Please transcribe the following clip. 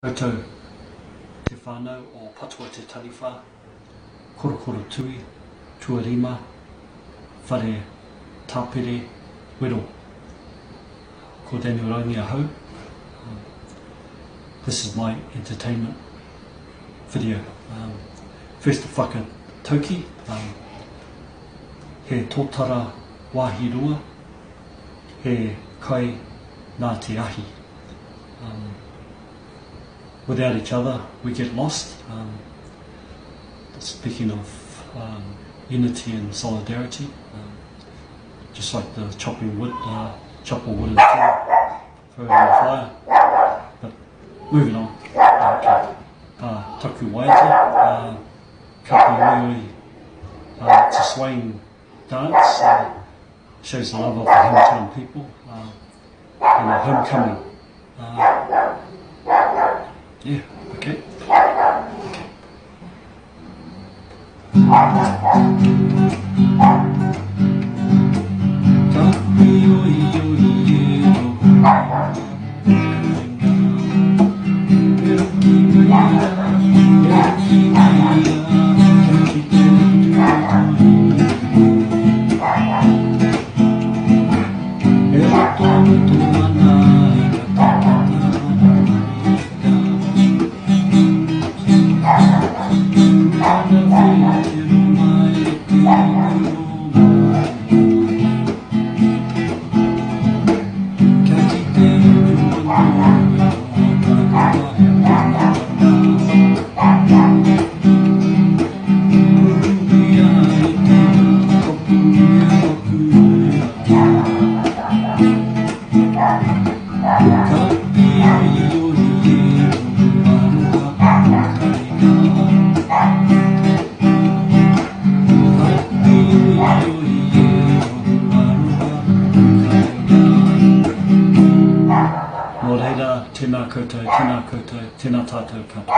Koutou te whānau o patua te tariwha, Korokoro Tui, tuarima, Whare, Tapere, wero. Ko Daniel Rangi ahau. This is my entertainment video. First to whakatauki, he tōtara wāhi rua, he kai nā te ahi. Without each other, we get lost. Speaking of unity and solidarity, just like the chopping wood, chop wood and throw it on the fire. But moving on. Taku waiata, kaitiaki, it's a swaying dance. Shows the love of the hometown people and a homecoming. Yeah, okay. Tēnā koutou, tēnā tātou katoa.